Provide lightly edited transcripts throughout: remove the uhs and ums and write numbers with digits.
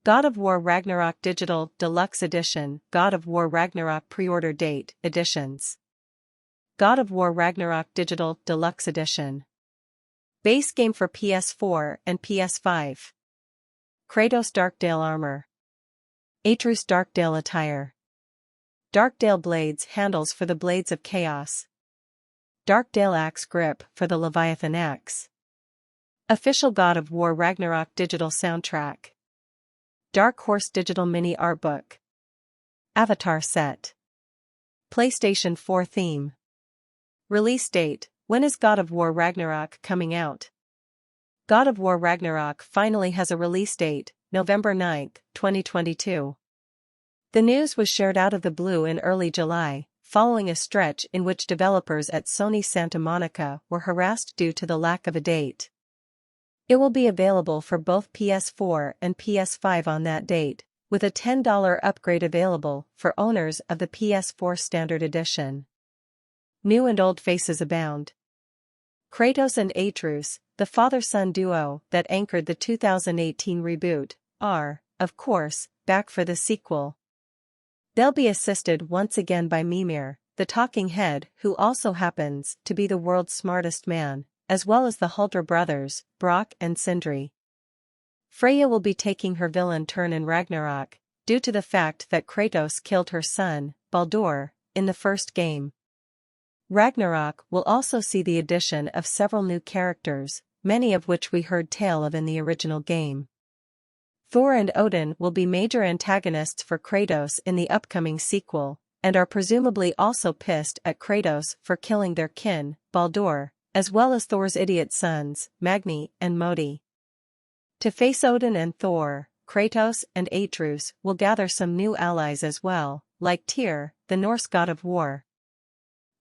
God of War Ragnarok Digital Deluxe Edition, God of War Ragnarok Pre-Order Date, Editions. God of War Ragnarok Digital Deluxe Edition. Base game for PS4 and PS5. Kratos Darkdale Armour. Atreus Darkdale Attire. Darkdale Blades Handles for the Blades of Chaos. Darkdale Axe Grip for the Leviathan Axe. Official God of War Ragnarok Digital Soundtrack. Dark Horse Digital Mini Artbook. Avatar Set. PlayStation 4 Theme. Release date: when is God of War Ragnarok coming out? God of War Ragnarok finally has a release date, November 9, 2022. The news was shared out of the blue in early July, following a stretch in which developers at Sony Santa Monica were harassed due to the lack of a date. It will be available for both PS4 and PS5 on that date, with a $10 upgrade available for owners of the PS4 Standard Edition. New and old faces abound. Kratos and Atreus, the father-son duo that anchored the 2018 reboot, are, of course, back for the sequel. They'll be assisted once again by Mimir, the talking head who also happens to be the world's smartest man, as well as the Huldra brothers, Brock and Sindri. Freya will be taking her villain turn in Ragnarok, due to the fact that Kratos killed her son, Baldur, in the first game. Ragnarok will also see the addition of several new characters, many of which we heard tale of in the original game. Thor and Odin will be major antagonists for Kratos in the upcoming sequel, and are presumably also pissed at Kratos for killing their kin, Baldur, as well as Thor's idiot sons, Magni and Modi. To face Odin and Thor, Kratos and Atreus will gather some new allies as well, like Tyr, the Norse god of war.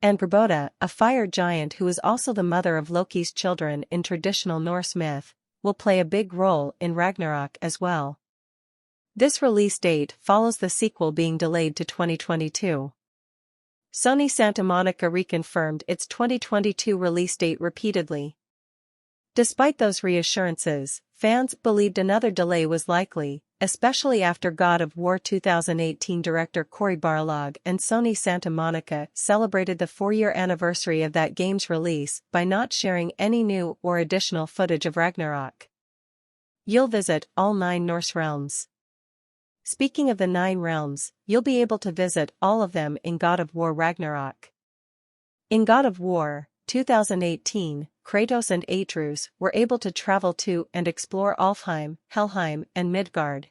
And Angrboda, a fire giant who is also the mother of Loki's children in traditional Norse myth, will play a big role in Ragnarok as well. This release date follows the sequel being delayed to 2022. Sony Santa Monica reconfirmed its 2022 release date repeatedly. Despite those reassurances, fans believed another delay was likely, especially after God of War 2018 director Cory Barlog and Sony Santa Monica celebrated the 4-year anniversary of that game's release by not sharing any new or additional footage of Ragnarok. You'll visit all 9 Norse realms. Speaking of the 9 realms, you'll be able to visit all of them in God of War Ragnarok. In God of War 2018, Kratos and Atreus were able to travel to and explore Alfheim, Helheim, and Midgard.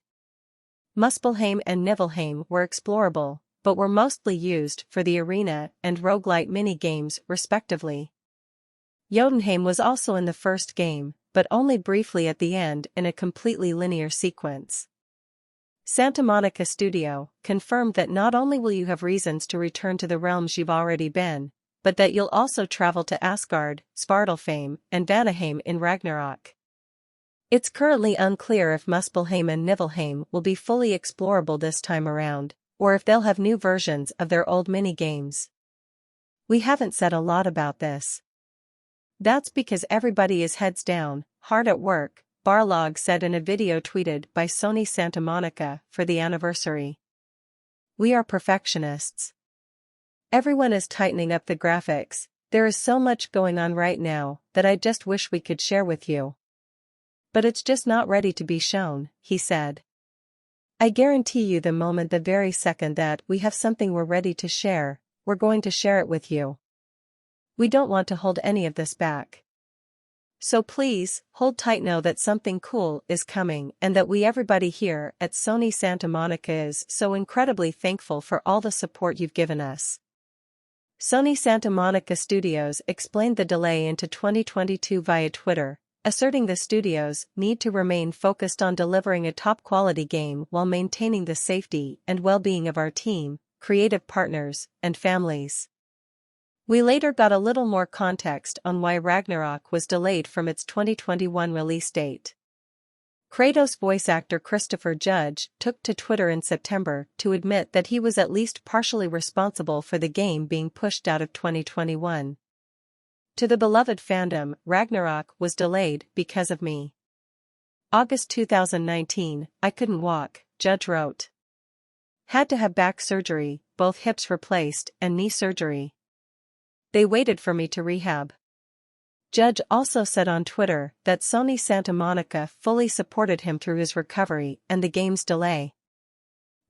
Muspelheim and Niflheim were explorable, but were mostly used for the arena and roguelite mini-games respectively. Jotunheim was also in the first game, but only briefly at the end in a completely linear sequence. Santa Monica Studio confirmed that not only will you have reasons to return to the realms you've already been, but that you'll also travel to Asgard, Svartalfheim, and Vanaheim in Ragnarok. It's currently unclear if Muspelheim and Niflheim will be fully explorable this time around, or if they'll have new versions of their old mini-games. We haven't said a lot about this. That's because everybody is heads down, hard at work, Barlog said in a video tweeted by Sony Santa Monica for the anniversary. We are perfectionists. Everyone is tightening up the graphics. There is so much going on right now that I just wish we could share with you. But it's just not ready to be shown, he said. I guarantee you the very second that we have something we're ready to share, we're going to share it with you. We don't want to hold any of this back. So please, hold tight, know that something cool is coming and that everybody here at Sony Santa Monica is so incredibly thankful for all the support you've given us. Sony Santa Monica Studios explained the delay into 2022 via Twitter, asserting the studios need to remain focused on delivering a top-quality game while maintaining the safety and well-being of our team, creative partners, and families. We later got a little more context on why Ragnarok was delayed from its 2021 release date. Kratos voice actor Christopher Judge took to Twitter in September to admit that he was at least partially responsible for the game being pushed out of 2021. To the beloved fandom, Ragnarok was delayed because of me. August 2019, I couldn't walk, judge wrote. Had to have back surgery, both hips replaced, and knee surgery. They waited for me to rehab. Judge also said on Twitter that Sony Santa Monica fully supported him through his recovery and the game's delay.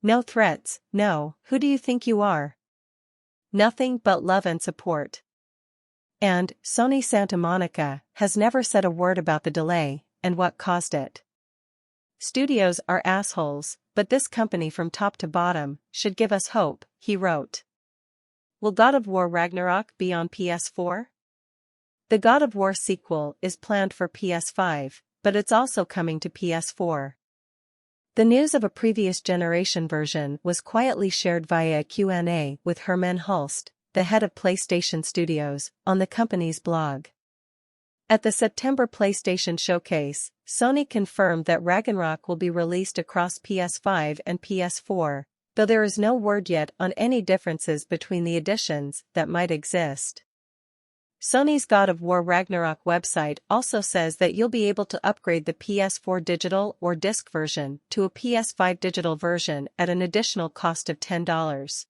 No threats, no, who do you think you are? Nothing but love and support. And, Sony Santa Monica has never said a word about the delay and what caused it. Studios are assholes, but this company from top to bottom should give us hope, he wrote. Will God of War Ragnarok be on PS4? The God of War sequel is planned for PS5, but it's also coming to PS4. The news of a previous generation version was quietly shared via a Q&A with Herman Hulst, the head of PlayStation Studios, on the company's blog. At the September PlayStation Showcase, Sony confirmed that Ragnarok will be released across PS5 and PS4, though there is no word yet on any differences between the editions that might exist. Sony's God of War Ragnarok website also says that you'll be able to upgrade the PS4 digital or disc version to a PS5 digital version at an additional cost of $10.